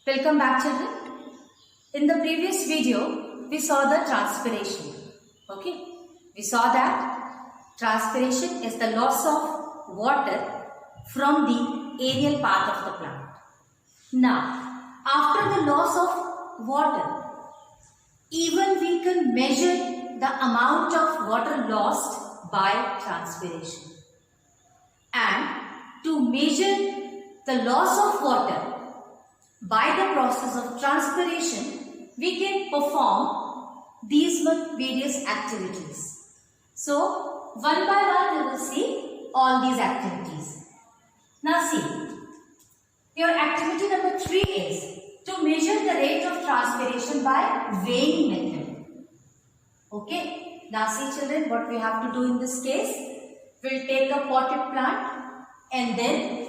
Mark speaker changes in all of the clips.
Speaker 1: Welcome back, children. In the previous video, we saw the transpiration. Okay, we saw that transpiration is the loss of water from the aerial part of the plant. Now, after the loss of water, even we can measure the amount of water lost by transpiration. And to measure the loss of water by the process of transpiration, we can perform these various activities. So, one by one we will see all these activities. Now see, your activity number 3 is to measure the rate of transpiration by weighing method. Okay, now see children, what we have to do in this case, we'll take a potted plant and then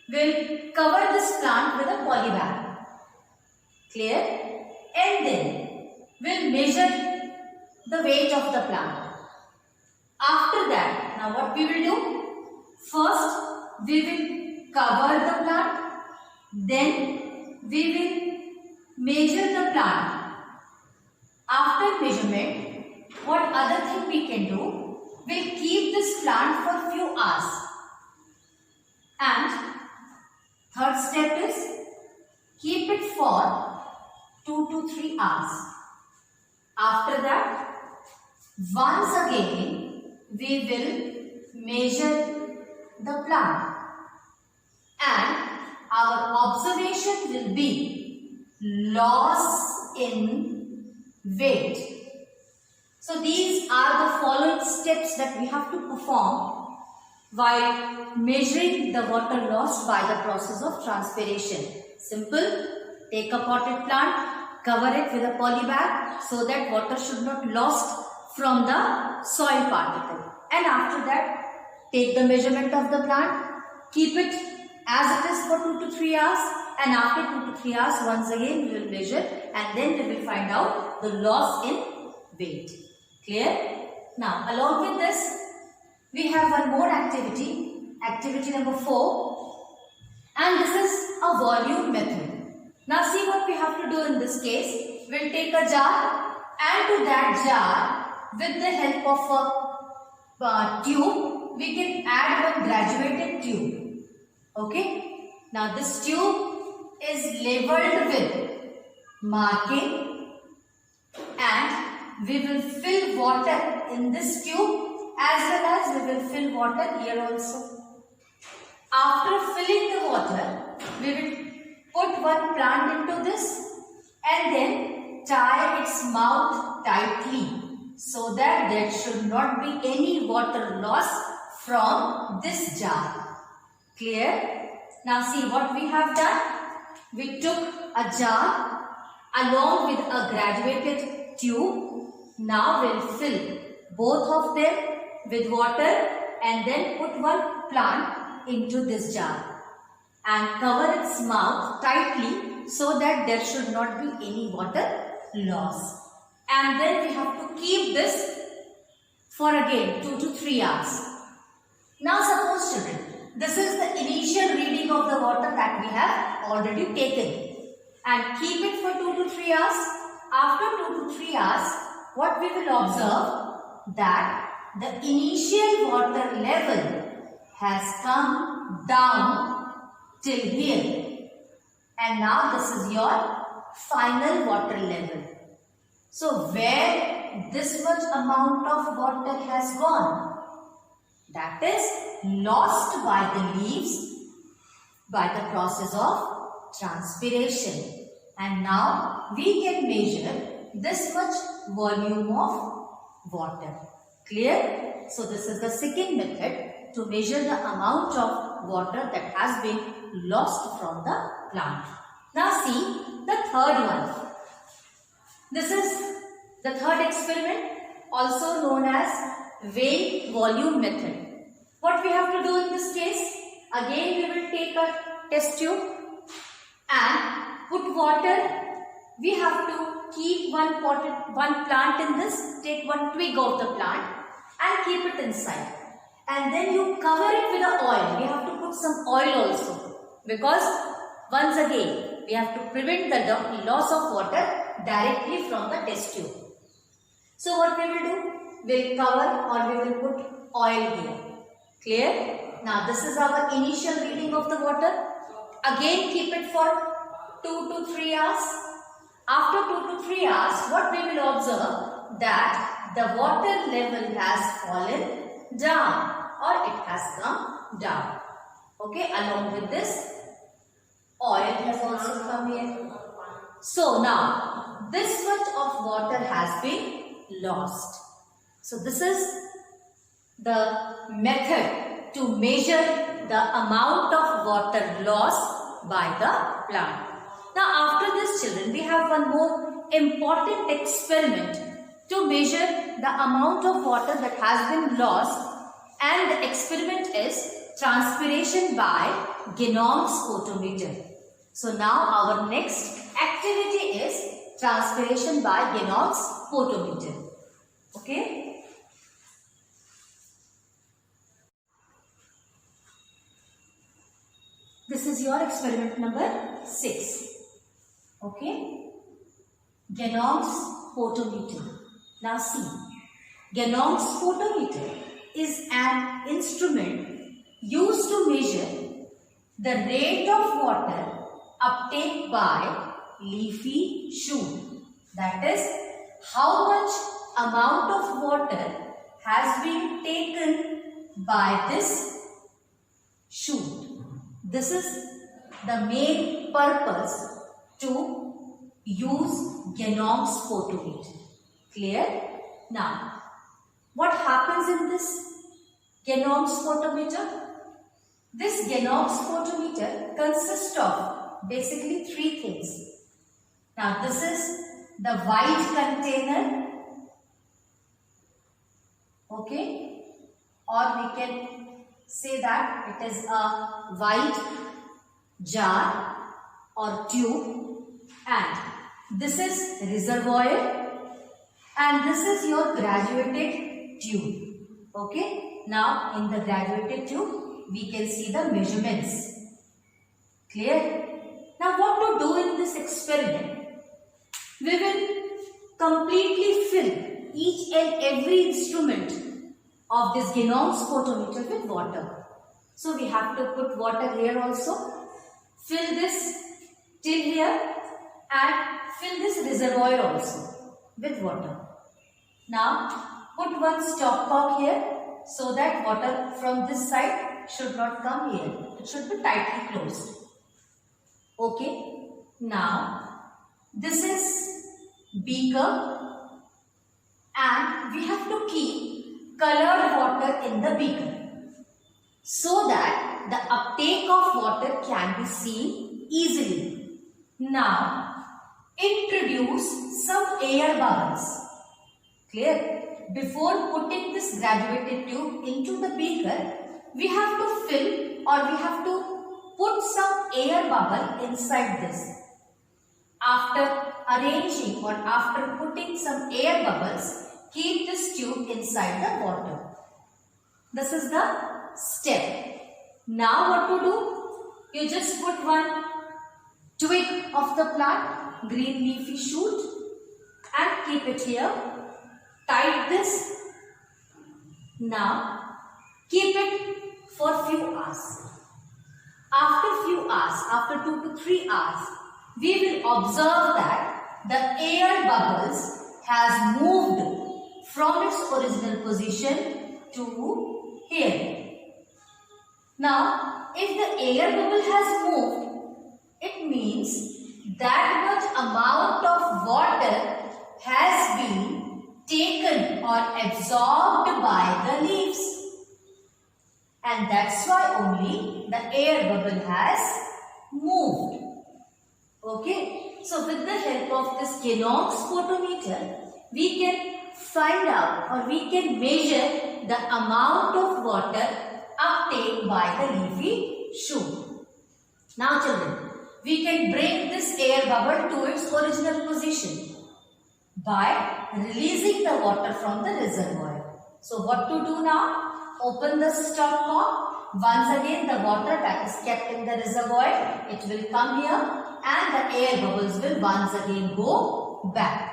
Speaker 1: we'll cover this plant with a poly bag. Clear? And then we'll measure the weight of the plant. After that, now what we will do? First, we will cover the plant. Then we will measure the plant. After measurement, what other thing we can do? We'll keep this plant for few hours. And third step is keep it for 2 to 3 hours. After that, once again, we will measure the plant. And our observation will be loss in weight. So these are the following steps that we have to perform while measuring the water lost by the process of transpiration. Simple. Take a potted plant, cover it with a poly bag so that water should not lost from the soil particle. And after that, take the measurement of the plant, keep it as it is for 2 to 3 hours, and after 2 to 3 hours, once again we will measure and then we will find out the loss in weight. Clear? Now, along with this, we have one more activity, activity number 4, and this is a volume method. Now see what we have to do in this case. We'll take a jar and to that jar, with the help of a tube, we can add one graduated tube. Okay. Now this tube is labelled with marking and we will fill water in this tube as well as we will fill water here also. After filling the water, we will put one plant into this and then tie its mouth tightly so that there should not be any water loss from this jar. Clear? Now see what we have done. We took a jar along with a graduated tube. Now we'll fill both of them with water and then put one plant into this jar and cover its mouth tightly so that there should not be any water loss. And then we have to keep this for again 2 to 3 hours. Now suppose children, this is the initial reading of the water that we have already taken and keep it for 2 to 3 hours. After 2 to 3 hours, what we will observe that the initial water level has come down till here and now this is your final water level. So where this much amount of water has gone, that is lost by the leaves by the process of transpiration, and now we can measure this much volume of water. Clear? So this is the second method to measure the amount of water that has been lost from the plant. Now see the third one. This is the third experiment, also known as weighing volume method. What we have to do in this case, again we will take a test tube and put water. We have to keep one plant in this, take one twig of the plant and keep it inside. And then you cover it with the oil. We have to put some oil also because once again, we have to prevent the loss of water directly from the test tube. So what we will do? We'll cover or we will put oil here. Clear? Now this is our initial reading of the water. Again keep it for 2 to 3 hours. After 2 to 3 hours, what we will observe that the water level has fallen down or it has come down. Okay, along with this, oil has also come here. So now, this much of water has been lost. So this is the method to measure the amount of water lost by the plant. Now after this, children, we have one more important experiment to measure the amount of water that has been lost, and the experiment is transpiration by Genong's photometer. So now our next activity is transpiration by Genong's photometer. Okay? This is your experiment number 6. Okay? Genong's photometer. Now see, Genong's photometer is an instrument used to measure the rate of water uptake by leafy shoot. That is, how much amount of water has been taken by this shoot. This is the main purpose to use Genong's photometer. Clear? Now, what happens in this Genong's photometer? This Genong's photometer consists of basically 3 things. Now, this is the white container, okay, or we can say that it is a white jar or tube, and this is reservoir, and this is your graduated tube. Okay, now in the graduated tube we can see the measurements. Clear? Now what to do in this experiment? We will completely fill each and every instrument of this Genong's photometer with water. So we have to put water here also. Fill this till here and fill this reservoir also with water. Now put one stopcock here so that water from this side should not come here. It should be tightly closed. Okay. Now this is beaker and we have to keep colored water in the beaker so that the uptake of water can be seen easily. Now introduce some air bubbles. Clear? Before putting this graduated tube into the beaker, we have to fill or we have to put some air bubble inside this. After arranging or after putting some air bubbles, keep this tube inside the water. This is the step. Now what to do? You just put one twig of the plant, green leafy shoot, and keep it here. Tight this. Now keep it for few hours. After few hours, after 2 to 3 hours, we will observe that the air bubbles has moved from its original position to here. Now, if the air bubble has moved, it means that much amount of water has been taken or absorbed by the leaves. And that's why only the air bubble has moved. Okay. So with the help of this Genong's photometer, we can find out or we can measure the amount of water uptake by the leafy shoot. Now children, we can bring this air bubble to its original position by releasing the water from the reservoir. So what to do now? Open the stopcock, once again the water that is kept in the reservoir, it will come here and the air bubbles will once again go back.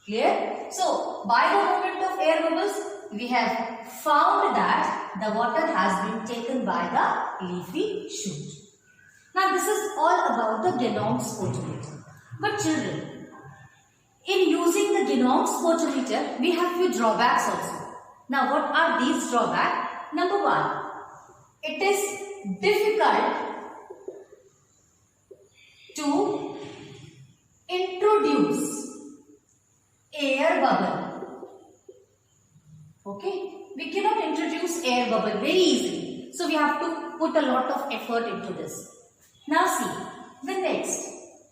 Speaker 1: Clear? So, by the movement of air bubbles, we have found that the water has been taken by the leafy shoot. Now, this is all about the Genong's photometer. But children, in using the Genong's photometer, we have few drawbacks also. Now, what are these drawbacks? Number one, it is difficult to introduce air bubble. Okay, we cannot introduce air bubble very easily. So, we have to put a lot of effort into this. Now, see, the next,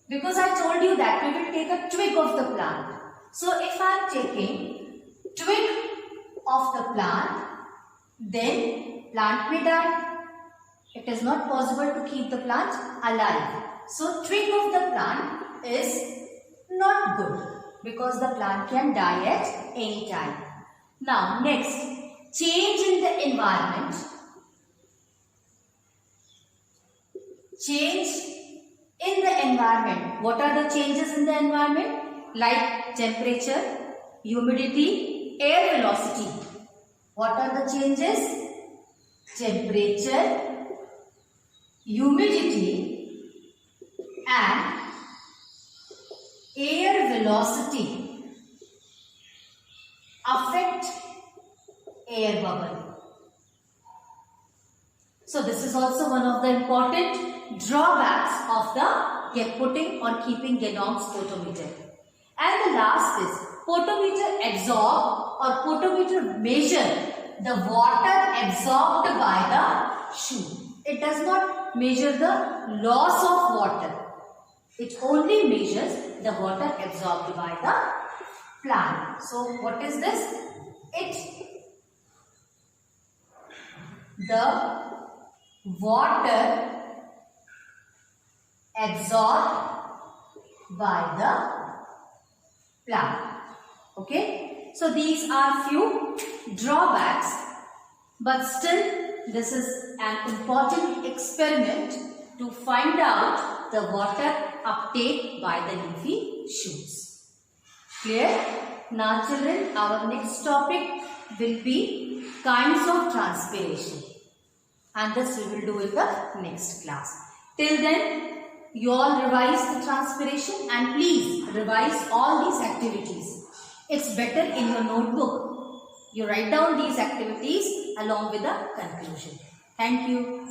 Speaker 1: because I told you that we will take a twig of the plant. So, if I am taking twig of the plant, then plant may die. It is not possible to keep the plant alive. So, twig of the plant is not good because the plant can die at any time. Now, next, change in the environment. Change in the environment. What are the changes in the environment? Like temperature, humidity, air velocity. What are the changes? Temperature, humidity and air velocity affect air bubble. So this is also one of the important drawbacks of the putting or keeping Genong's photometer. And the last is photometer absorb or photometer measure the water absorbed by the shoot. It does not measure the loss of water. It only measures the water absorbed by the plant. So what is this? The water absorbed by the plant. Okay. So these are few drawbacks, but still this is an important experiment to find out the water uptake by the leafy shoots. Clear? Now children, our next topic will be kinds of transpiration, and this we will do in the next class. Till then, you all revise the transpiration and please revise all these activities. It's better in your notebook. You write down these activities along with the conclusion. Thank you.